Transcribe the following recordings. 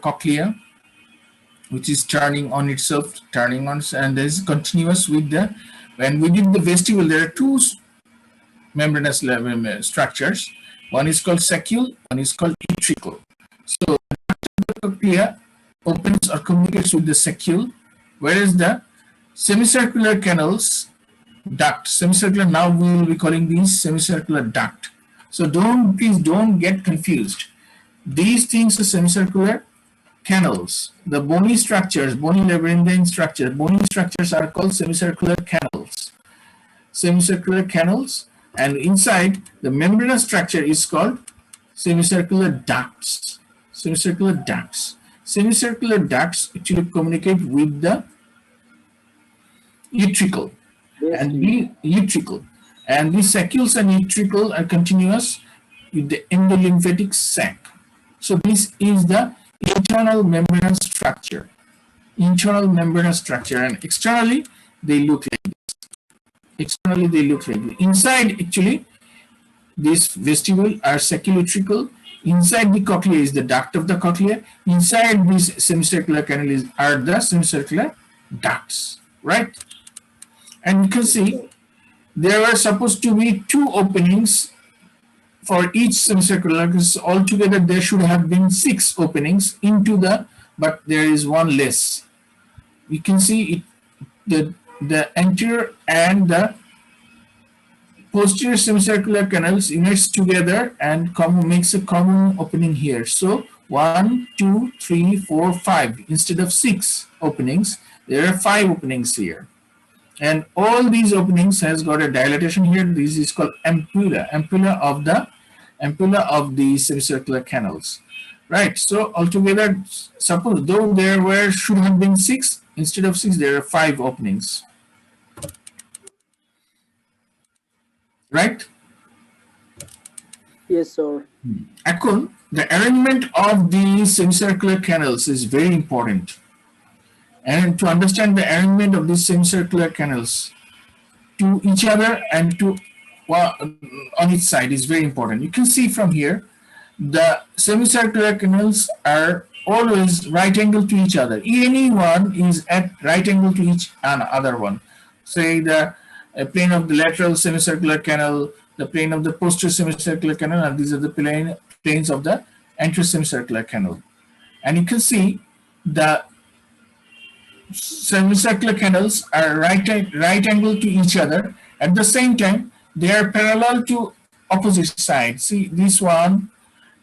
cochlea, which is turning on itself, and there is continuous with the, when we did the vestibule, there are two membranous structures. One is called saccule, one is called utricle. So the cochlea opens or communicates with the saccule, whereas the semicircular canals, duct, semicircular, now we will be calling these semicircular duct. So please don't get confused. These things are semicircular canals. The bony structures, bony labyrinthine structures, bony structures are called semicircular canals. Semicircular canals, and inside the membranous structure is called semicircular ducts. Semicircular ducts. Semicircular ducts actually communicate with the utricle. And the utricle, and the saccules and utricle are continuous with the endolymphatic sac. So this is the internal membranous structure. Internal membranous structure, and externally they look like this. Externally they look like this. Inside, actually, this vestibule are saccule-utricle. Inside the cochlea is the duct of the cochlea. Inside this semicircular canal are the semicircular ducts, right? And you can see there are supposed to be two openings for each semicircular, because altogether there should have been 6 openings into the, but there is one less. You can see it, the anterior and the posterior semicircular canals unite together and makes a common opening here. So 1, 2, 3, 4, 5. Instead of 6 openings, there are 5 openings here. And all these openings has got a dilatation here. This is called ampulla of the semicircular canals, right? So altogether, suppose though there should have been 6, instead of 6 there are 5 openings, right? Yes, sir. এখন, the arrangement of the semicircular canals is very important. And to understand the arrangement of these semicircular canals to each other and to on its side is very important. You can see from here, the semicircular canals are always right angle to each other. Any one is at right angle to each other one. Say the plane of the lateral semicircular canal, the plane of the posterior semicircular canal, and these are the planes of the anterior semicircular canal. And you can see the semicircular canals are right angle to each other. At the same time, they are parallel to opposite sides. See, this one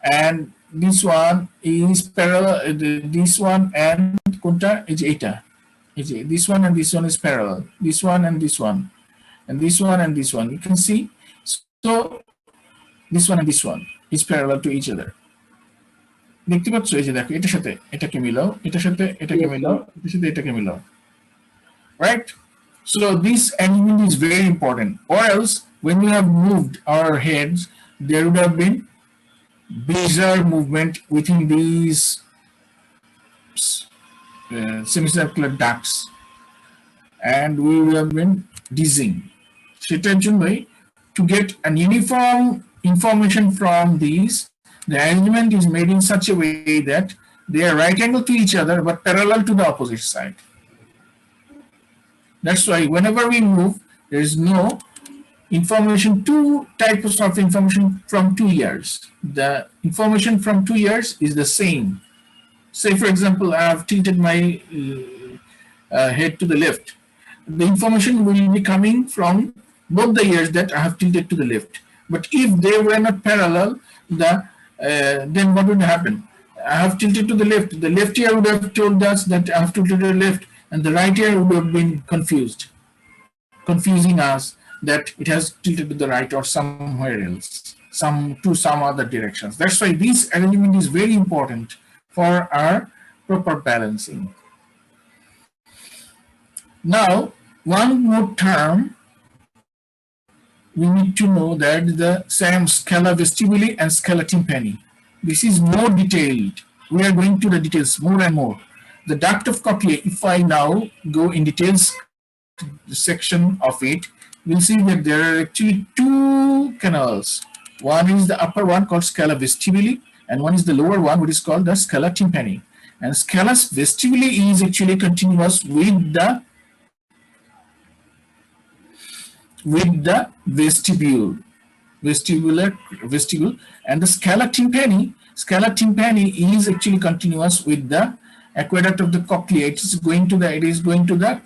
and this one is parallel. This one and kunta is eta. This one and this one is parallel. This one and this one, and this one and this one. You can see. So this one and this one is parallel to each other. দেখতে পাচ্ছ, এই যে দেখো, এটার সাথে এটাকে মিলাও, এটার সাথে এটাকে মিলাও, এটার সাথে এটাকে মিলাও, right? So this arrangement is very important, or else when we have moved our heads, there would have been bizarre movement within these semicircular ducts, and we would have been dizzying. সেটার জন্যই, to get an uniform information from these, the arrangement is made in such a way that they are right angle to each other but parallel to the opposite side. That's why whenever we move, there is no information, 2 types of information from 2 ears. The information from 2 ears is the same. Say, for example, I have tilted my head to the left. The information will be coming from both the ears that I have tilted to the left. But if they were not parallel, then what would happen? I have tilted to the left. The left ear would have told us that I have tilted to the left, and the right ear would have been confusing us that it has tilted to the right or somewhere else, to some other directions. That's why this arrangement is very important for our proper balancing. Now, one more term we need to know, that the scala vestibuli and scala tympani. This is more detailed. We are going to the details more and more. The duct of cochlea, if I now go in details section of it, we'll see that there are actually 2 canals. One is the upper one called scala vestibuli, and one is the lower one, which is called the scala tympani. and scala vestibuli is actually continuous with the vestibule, vestibule, and the scala tympani is actually continuous with the aqueduct of the cochlea. It is going to the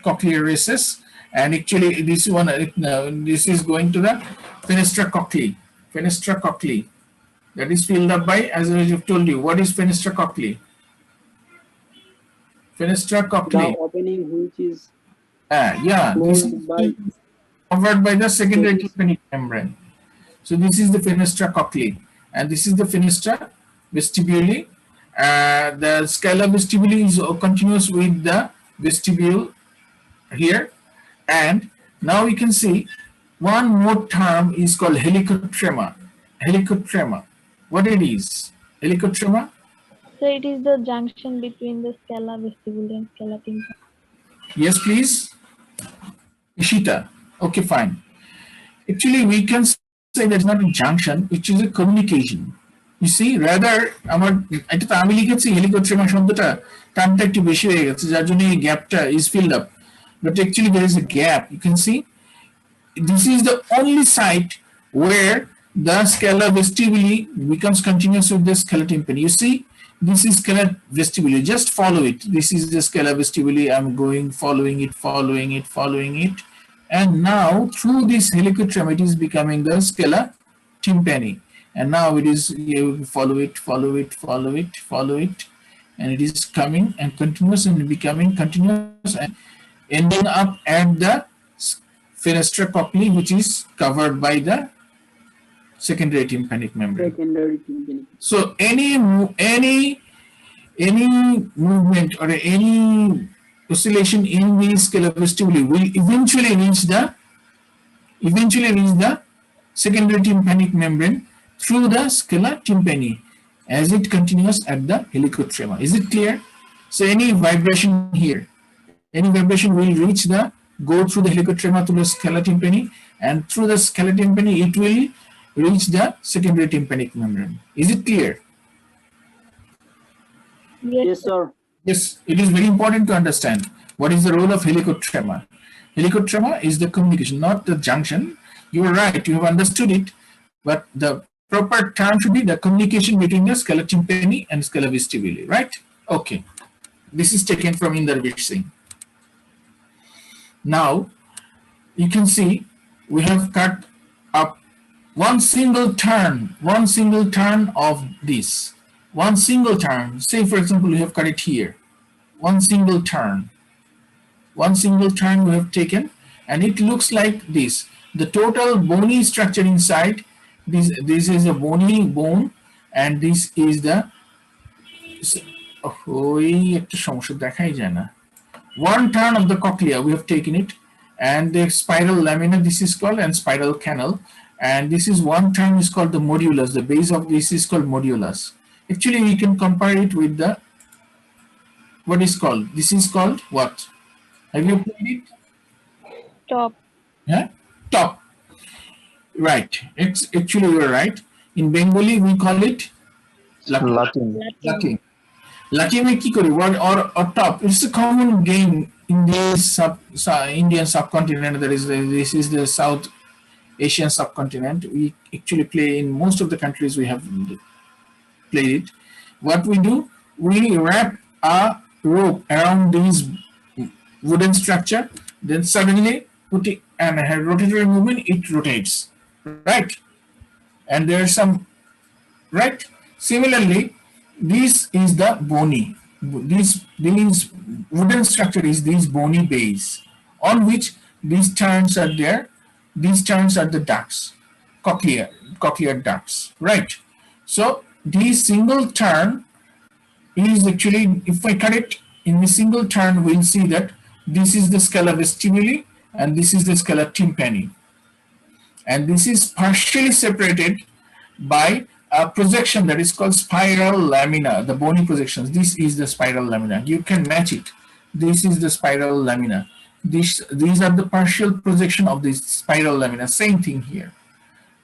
cochlear recess, and actually this is going to the fenestra cochleae. Fenestra cochleae, that is filled up by, as I have told you, what is fenestra cochleae? Fenestra cochleae. The opening which is This is by covered by the secondary tympanic membrane. So this is the fenestra cochleae, and this is the fenestra vestibuli. The scala vestibuli is continuous with the vestibule here, and now we can see one more term is called helicotrema. Helicotrema. What it is? Helicotrema? So it is the junction between the scala vestibuli and scala tympani. Yes, please. Ishita. Okay, fine. Actually, we can say that's not a junction, which is a communication. You see, rather, আমার এটা তো আমি লিখেছি হেলিকোট্রেমা শব্দটা টার্মটা একটু বেশি হয়ে গেছে, যার জন্য এই গ্যাপটা is filled up. But actually, there is a gap. You can see, this is the only site where the scala vestibuli becomes continuous with the scala tympani. You see, this is scala vestibuli. Just follow it. This is the scala vestibuli. I'm going, following it. And now, through this helicotrema, it is becoming the scala tympani. And now it is, you follow it. And it is coming and continuous and becoming continuous and ending up at the fenestra cochleae, which is covered by the secondary tympanic membrane. So any movement or any oscillation in the scala vestibuli will eventually reach the secondary tympanic membrane through the scala tympani as it continues at the helicotrema. Is it clear? So any vibration here, will go through the helicotrema to the scala tympani, and through the scala tympani it will reach the secondary tympanic membrane. Is it clear? yes, sir. Yes, it is very important to understand what is the role of helicotrema. Helicotrema is the communication, not the junction. You are right, you have understood it, but the proper term should be the communication between the scala tympani and scala vestibuli, right? Okay, this is taken from Indarvish Singh. Now, you can see we have cut up one single turn of this. One single turn, say for example, we have cut it here. One single turn we have taken, and it looks like this. The total bony structure inside, this is a bony bone, and this is the one turn of the cochlea. We have taken it, and the spiral lamina, this is called, and spiral canal, and this is one turn is called the modulus. The base of this is called modulus. Actually, we can compare it with the this is called what? Have you played it? Top. Yeah, top. Right. Actually, you are right. In Bengali, we call it Latin. Latin ki kori or top. It's a common game in the Indian subcontinent. This is the South Asian subcontinent. We actually play in most of the countries. We have played it. What we do, we wrap a rope around this wooden structure, then suddenly put it and have rotatory movement, it rotates, right? And there's some, right? Similarly, this is the bony. This wooden structure is this bony base on which these turns are there. These turns are the ducts, cochlear ducts, right? So this single turn is actually, if I cut it in a single turn, we'll see that this is the scala vestibuli and this is the scala tympani. And this is partially separated by a projection that is called spiral lamina, the bony projections. This is the spiral lamina. You can match it. This is the spiral lamina. These are the partial projection of this spiral lamina. Same thing here.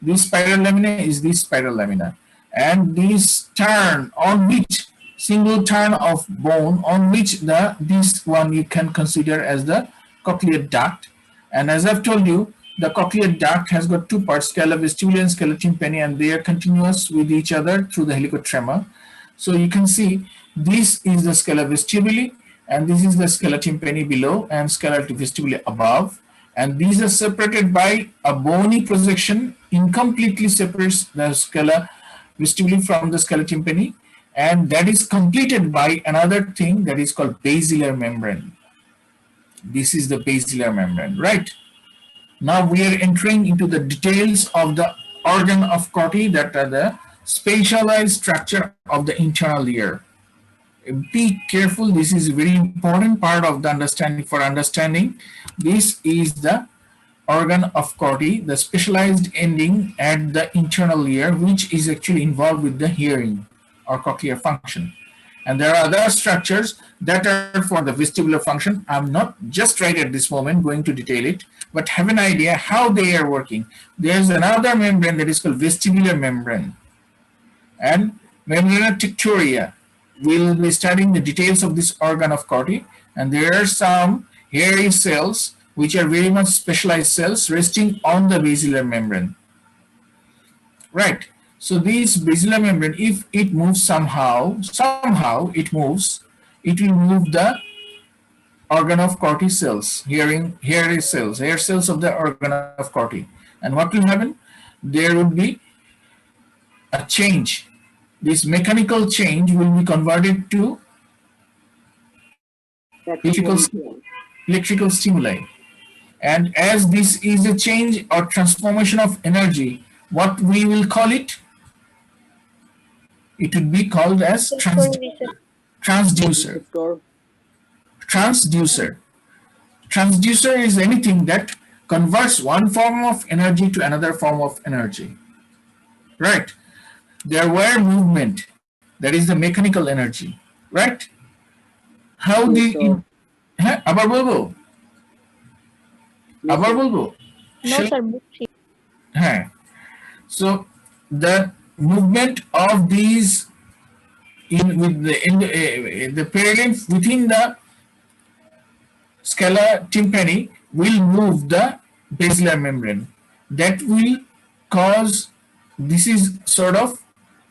This spiral lamina is this spiral lamina. And this turn on which single turn of bone on which this one you can consider as the cochlear duct. And as I've told you, the cochlear duct has got two parts, scala vestibuli and scala tympani, and they are continuous with each other through the helicotrema. So you can see this is the scala vestibuli, and this is the scala tympani below and scala vestibuli above. And these are separated by a bony projection, incompletely separates the scala vestibuli from the scala tympani, and that is completed by another thing that is called basilar membrane. This is the basilar membrane, right? Now we are entering into the details of the organ of Corti, that are the specialized structure of the internal ear. Be careful, this is a very important part of the understanding. For understanding, this is the organ of Corti, the specialized ending at the internal ear, which is actually involved with the hearing or cochlear function. And there are other structures that are for the vestibular function. I'm not just right at this moment going to detail it, but have an idea how they are working. There's another membrane that is called vestibular membrane and membrana tectoria. We'll be studying the details of this organ of Corti, and there are some hairy cells which are very much specialized cells resting on the basilar membrane. Right. So this basilar membrane, if it moves somehow it moves, it will move the organ of Corti cells, hair cells of the organ of Corti. And what will happen? There would be a change. This mechanical change will be converted to electrical stimuli. And as this is a change or transformation of energy, what we will call it? It would be called as transducer. Transducer is anything that converts one form of energy to another form of energy. Right? There were movement, that is the mechanical energy. Right? How the abar bolbo? Abar bolbo? No, sir. So the movement of these the parallel within the scala tympani will move the basilar membrane. That will cause, this is sort of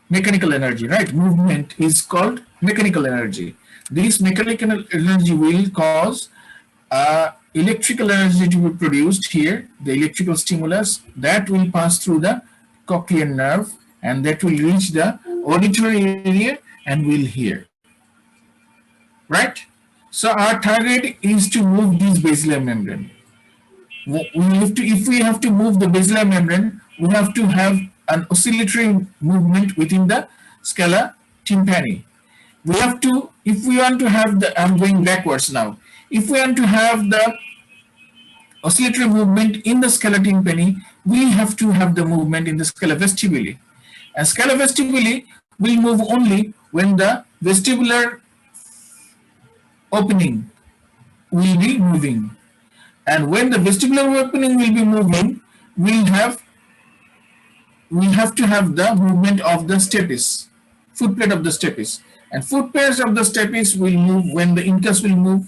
mechanical energy, right? Movement is called mechanical energy. This mechanical energy will cause electrical energy to be produced here, the electrical stimulus that will pass through the cochlear nerve, and that will reach the auditory area and will hear. Right? So our target is to move this basilar membrane. If we have to move the basilar membrane, we have to have an oscillatory movement within the scala tympani. We have to, if we want to have the, I'm going backwards now. If we want to have the oscillatory movement in the scala tympani, we have to have the movement in the scala vestibuli. And scala vestibuli will move only when the vestibular opening will be moving. And when the vestibular opening will be moving, we have to have the movement of the stapes, footplate of the stapes. And footplates of the stapes will move when the incus will move.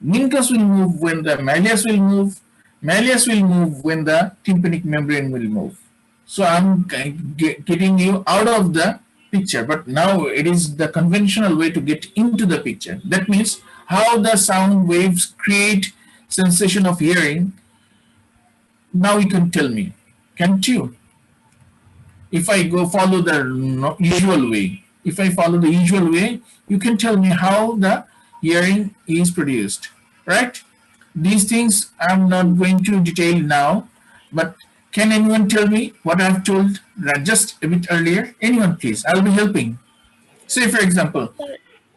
Incus will move when the malleus will move. Malleus will move when the tympanic membrane will move. So I'm getting you out of the picture, but now it is the conventional way to get into the picture. That means how the sound waves create sensation of hearing. Now you can tell me, can't you? If I go follow the usual way, you can tell me how the hearing is produced, right? These things I'm not going to detail now, but can anyone tell me what I've told just a bit earlier? Anyone, please. I'll be helping. Say, for example,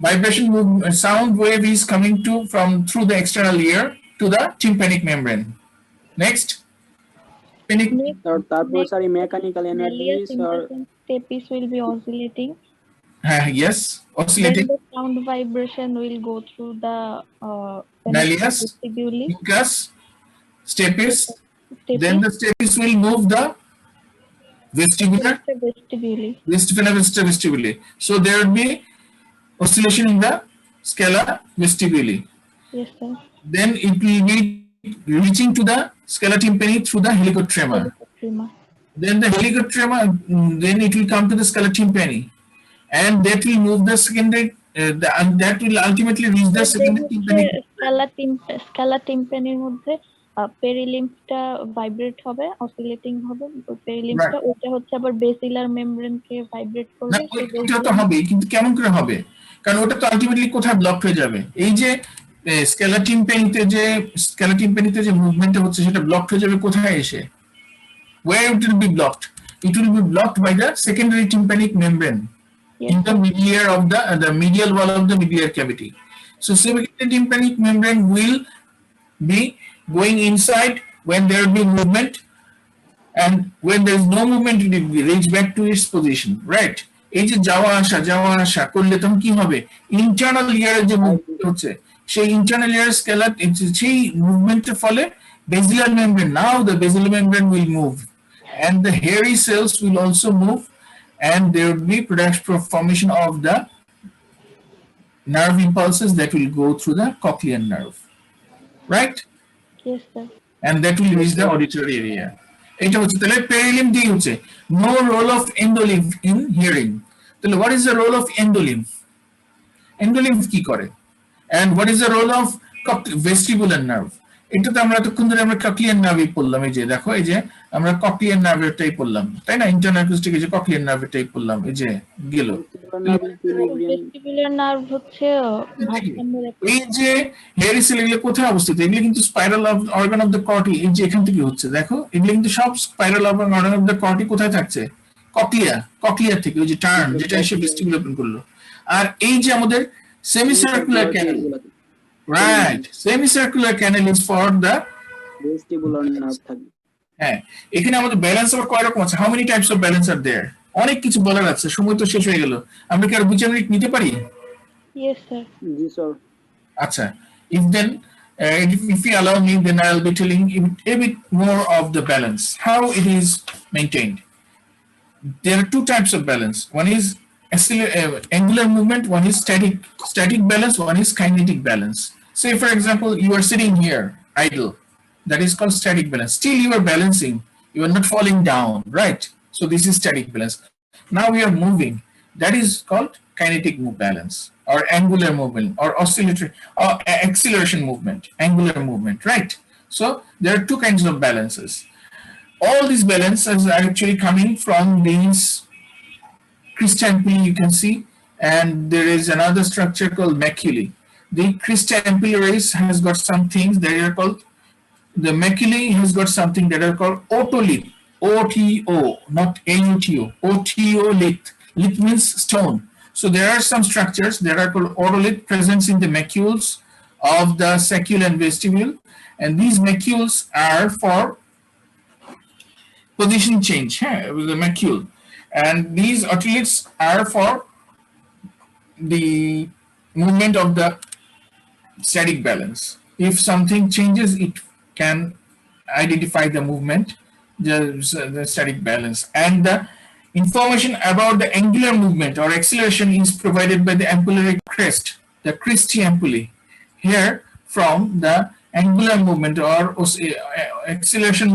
vibration movement, sound wave is coming through the external ear to the tympanic membrane. Next. Mechanical energies or stapes will be oscillating. Yes, oscillating. Then the sound vibration will go through the malleus, vestibuli, incus, stapes. Then the stapes will move the vestibular, vestibuli. So there will be oscillation in the scala vestibuli. Yes, sir. Then it will be reaching to the scala tympani through the helicotrema. Helicotrema. Then the helicotrema, then it will come to the scala tympani, and that will move the secondary, and that will ultimately reach the secondary tympanic. Scala টিম্পানির মধ্যে পেরিলিম্ফটা vibrate হবে, oscillating হবে। পেরিলিম্ফটা Right. ওটা হচ্ছে আবার বেসিলার মেমব্রেনকে vibrate না, করবে। ওইটা তো হবে, কিন্তু কেমন করে হবে? কারণ ওটা তো আলটিমেটলি কোথায় ব্লক হয়ে যাবে? এই যে স্ক্যালা টিম্পানিতে যে মুভমেন্টটা হচ্ছে সেটা ব্লক হয়ে যাবে কোথায় এসে? Where it will be blocked? It will be blocked by the secondary tympanic membrane in the medial of the medial wall of the medullary cavity. So secondary tympanic membrane will be going inside when there will be movement, and when there is no movement it will be reach back to its position, right? এই যে যাওয়া আসা করলে তখন কি হবে? Internal লেয়ারের যে মুভমেন্ট হচ্ছে সেই ইন্টারনাল লেয়ার স্কেলার সেই মুভমেন্টের ফলে basilar membrane, now the basilar membrane will move, and the hairy cells will also move, and there will be formation of the nerve impulses that will go through the cochlear nerve, right? Yes, sir. And that will reach the auditory area. এটা হচ্ছে তাহলে perilymph দিয়ে হচ্ছে no role of endolymph in hearing. তাহলে what is the role of endolymph? Endolymph কি করে? And what is the role of vestibular nerve? এটা তো আমরা এতক্ষণ ধরে আমরা কক্লিয়ার নার্ভই পড়লাম। এই যে দেখো, এই যে আমরা কক্লিয়ার নার্ভেরটাই পড়লাম, তাই না? ইন্টারনাল অ্যাকুস্টিক, এই যে কক্লিয়ার নার্ভেরটাই পড়লাম, এই যে গেল। ভেস্টিবুলার নার্ভ হচ্ছে ভারসাম্যের একটা, এই যে হেয়ারি সেল এগুলো কোথায় অবস্থিত? এগুলো কিন্তু spiral organ of the Corti, এই যে এখান থেকে হচ্ছে, দেখো এগুলো কিন্তু সব spiral organ of the Corti কোথায় থাকছে? কক্লিয়ার থেকে, ওই যে টার্ন যেটা এসে ভেস্টিবুলার ওপেন করলো। আর এই যে আমাদের সেমিসার্কুলার canal, right, semicircular canal is for the vestibular nerve থাকবে। হ্যাঁ, এখানে আমাদের ব্যালেন্স আবার কয় রকম আছে? How many types of balance are there? অনেক কিছু বলার আছে, সময় তো শেষ হয়ে গেল। আমরা কি আর 2 মিনিট নিতে পারি? Yes, sir. জি স্যার। আচ্ছা, if you allow me, then I'll be telling you a bit more of the balance, how it is maintained. There are 2 types of balance. One is angular movement, one is static balance, one is kinetic balance. Say for example, you are sitting here idle, that is called static balance. Still you are balancing, you are not falling down, right? So this is static balance. Now we are moving, that is called kinetic balance, or angular movement, or oscillatory or acceleration movement, angular movement, right? So there are 2 kinds of balances. All these balances are actually coming from these cristampuli, you can see, and there is another structure called maculae. The cristampularis has got some things that are called, the maculae has got something that are called otolith, O-T-O, not A-U-T-O, O-T-O lith. Lith means stone. So there are some structures that are called otolith present in the macules of the saccule and vestibule, and these macules are for position change, with the macule, and these otoliths are for the movement of the static balance. If something changes, it can identify the movement, the static balance, and the information about the angular movement or acceleration is provided by the ampullary crest, the Christie ampullae. Here, from the angular movement or acceleration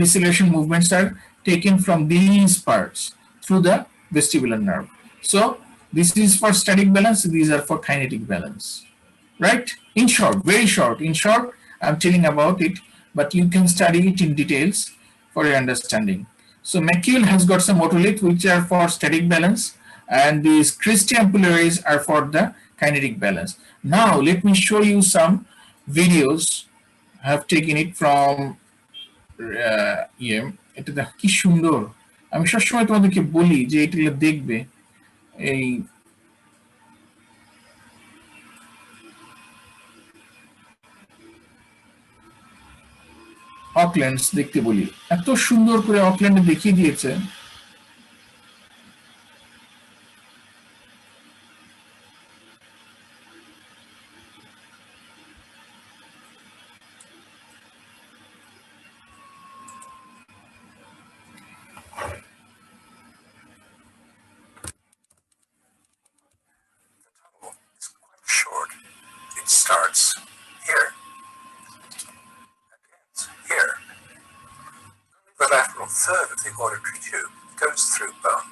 deceleration movements are taken from these parts through the vestibular nerve. So this is for static balance, these are for kinetic balance, right? In short, very short, in short, I'm telling about it, but you can study it in details for your understanding. So macule has got some otolith which are for static balance, and these Christie ampullaries are for the kinetic balance. Now let me show you some videos. I have taken it from এটা দেখো কি সুন্দর। আমি সবসময় তোমাদেরকে বলি যে এগুলো দেখবে, এই অকল্যান্ডস দেখতে বলি, এত সুন্দর করে অকল্যান্ডে দেখিয়ে দিয়েছে। starts here and ends here. The lateral third of the auditory tube goes through bone.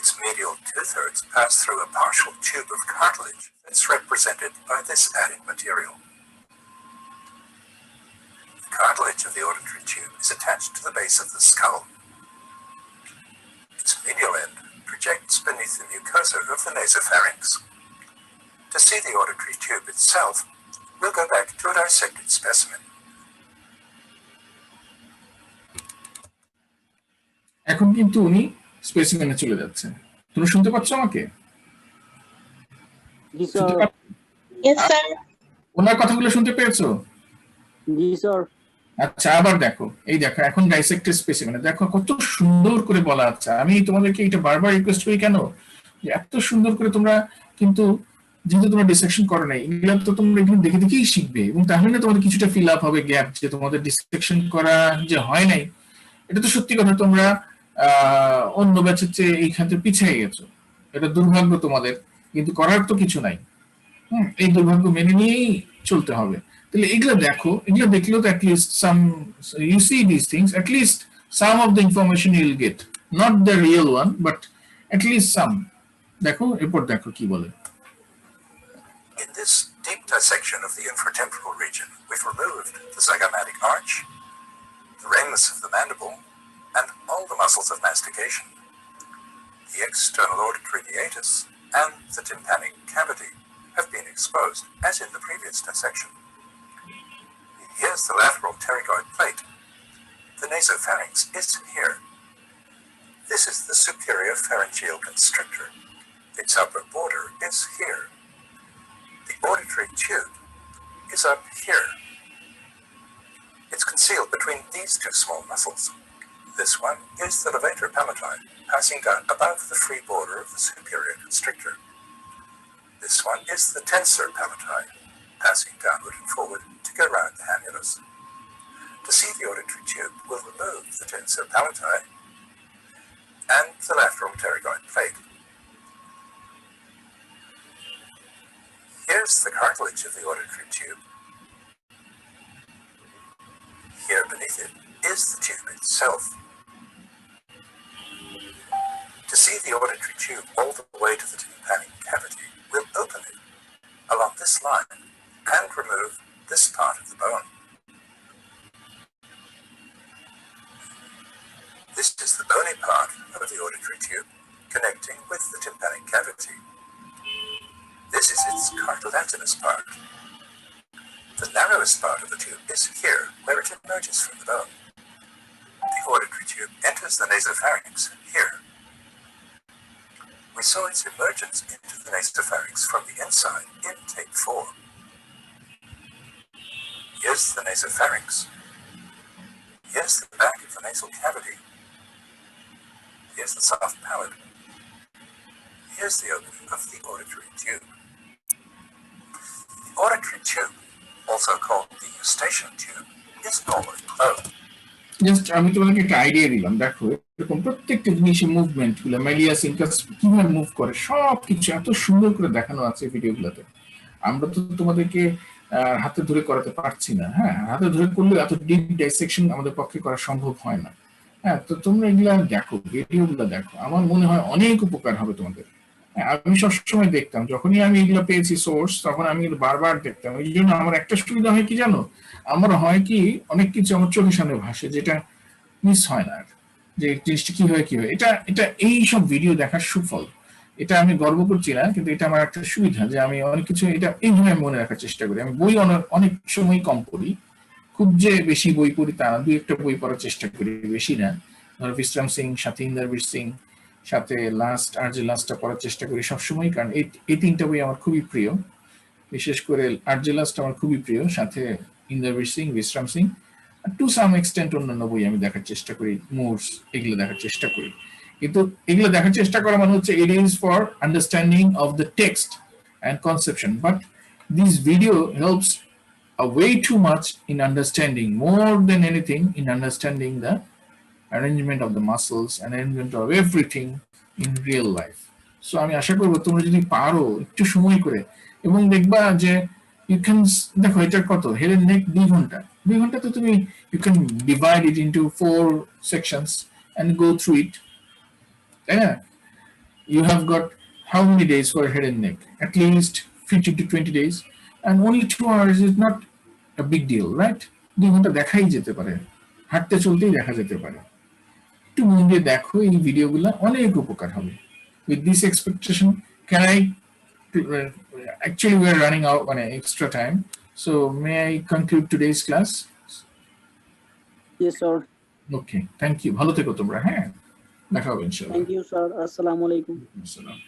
Its medial two-thirds pass through a partial tube of cartilage that's represented by this added material. The cartilage of the auditory tube is attached to the base of the skull. Its medial end projects beneath the mucosa of the nasopharynx. To see the auditory tube itself, we'll go back to a dissected specimen. এখন কিন্তু উনি স্পেসিমেনে চলে যাচ্ছেন। তুমি শুনতে পাচ্ছ আমাকে? জি sir. Yes, sir. ওনার কথাগুলো শুনতে পেরেছো? জি স্যার। আচ্ছা, আবার দেখো, এই দেখো এখন ডাইসেক্টেড স্পেসিমেনে দেখো কত সুন্দর করে বলা আছে। আমি তোমাদেরকে এটা বারবার রিকোয়েস্ট করি কেন, যে এত সুন্দর করে তোমরা কিন্তু যেহেতু তোমরা ডিসেকশন করো নাই, এগুলো তো তোমরা এগুলো দেখে দেখেই শিখবে, এবং তাহলে না তোমাদের কিছুটা ফিল আপ হবে গ্যাপ, যে তোমাদের ডিসেকশন করা যে হয় নাই। এটা তো সত্যি কথা, তোমরা অন্য ব্যাচের চেয়ে এইখান থেকে পিছিয়ে গেছো, এটা দুর্ভাগ্য তোমাদের, কিন্তু করার তো কিছু নাই। এই দুর্ভাগ্য মেনে নিয়েই চলতে হবে। তাহলে এগুলো দেখো, এগুলো দেখলেও তো at least some you see this things, at least some of the information you will get, not the real one, but at least some. দেখো এরপর দেখো কি বলে। In this deep dissection of the infratemporal region, we've removed the zygomatic arch, the ramus of the mandible, and all the muscles of mastication, the external auditory hiatus, and the tympanic cavity have been exposed, as in the previous dissection. Here's the lateral pterygoid plate. The nasopharynx is here. This is the superior pharyngeal constrictor. Its upper border is here. The auditory tube is up here. It's concealed between these two small muscles. This one is the levator palatii, passing down above the free border of the superior constrictor. This one is the tensor palatii, passing downward and forward to go round the annulus. To see the auditory tube, we'll remove the tensor palatii and the lateral pterygoid plate. Here's the cartilage of the auditory tube. Here beneath it is the tube itself. To see the auditory tube all the way to the tympanic cavity, we'll open it along this line and remove this part of the bone. This is the bony part of the auditory tube connecting with the tympanic cavity. This is its cartilaginous part. The narrowest part of the tube is here, where it emerges from the bone. The auditory tube enters the nasopharynx here. We saw its emergence into the nasopharynx from the inside in tape 4. Here's the nasopharynx. Here's the back of the nasal cavity. Here's the soft palate. Here's the opening of the auditory tube. The auditory tube, also called the eustachian tube, is normally closed. Just আমি তোমাদেরকে একটা idea দিলাম। দেখো এরকম প্রত্যেকটা জিনিসের movement গুলো, malleus incus কিভাবে মুভ করে, সবকিছু এত সুন্দর করে দেখানো আছে ভিডিওগুলোতে। আমরা তো তোমাদেরকে হাতে ধরে করাতে পারছি না। হ্যাঁ, হাতে ধরে করলে এত ডিপ ডাইসেকশন আমাদের পক্ষে করা সম্ভব হয় না। হ্যাঁ, তো তোমরা এগুলা দেখো, ভিডিওগুলো দেখো, আমার মনে হয় অনেক উপকার হবে তোমাদের। আমি সবসময় দেখতাম, যখনই আমি এগুলো পেয়েছি সোর্স, তখন আমি বারবার দেখতাম। এই জন্য আমার একটা সুবিধা হয় কি জানো, আমার হয় কি অনেক কিছু আমার চোখের সামনে ভাসে, যেটা মিস হয় না, যে জিনিসটা কি হয়। এটা এই সব ভিডিও দেখার সুফল। এটা আমি গর্ব করছি না, কিন্তু এটা আমার একটা সুবিধা যে আমি অনেক কিছু এটা এইভাবে মনে রাখার চেষ্টা করি। আমি বই অনেক সময় কম পড়ি, খুব যে বেশি বই পড়ি তা না, 2-1টা বই পড়ার চেষ্টা করি, বেশি না। ধরো বিশ্রাম সিং, সাথে ইন্দারবীর সিং, সাথে লাস্টটা পড়ার চেষ্টা করি সবসময়, কারণ এই 3টা বই আমার খুবই প্রিয়। বিশেষ করে লাস্ট আমার খুবই প্রিয়, সাথে ইন্দারবীর সিং, বিশ্রাম সিং, আর টু সাম এক্সটেন্ট অন্যান্য বই আমি দেখার চেষ্টা করি, মোর্স, এগুলো দেখার চেষ্টা করি। কিন্তু এগুলো দেখার চেষ্টা করা মানে হচ্ছে it is for understanding of the text and conception, but this video helps way too much in understanding, more than anything in understanding the arrangement of the muscles and arrangement of everything in real life. So আমি আশা করব তোমরা যদি পারো একটু সময় করে, এবং দেখবা যে you can দেখো এটা কত হেড এন্ড নেক 2 ঘন্টা 2 ঘন্টা তো তুমি you can divide it into 4 sections and go through it. Yeah, you have got how many days for head and neck? At least 15 to 20 days, and only 2 hours is not a big deal, right? 2 ঘন্টা দেখাই যেতে পারে, হাঁটতে চলতেই দেখা যেতে পারে। একটু মন দিয়ে দেখো এই ভিডিওগুলো, অনেক উপকার হবে। With this expectation, can I actually we are running out on extra time, so may I conclude today's class? Yes, sir. Okay, thank you. ভালো থেকো তোমরা, হ্যাঁ, দেখা হবে ইনশাআল্লাহ। Thank you, sir. Assalamu alaikum. আসসালাম।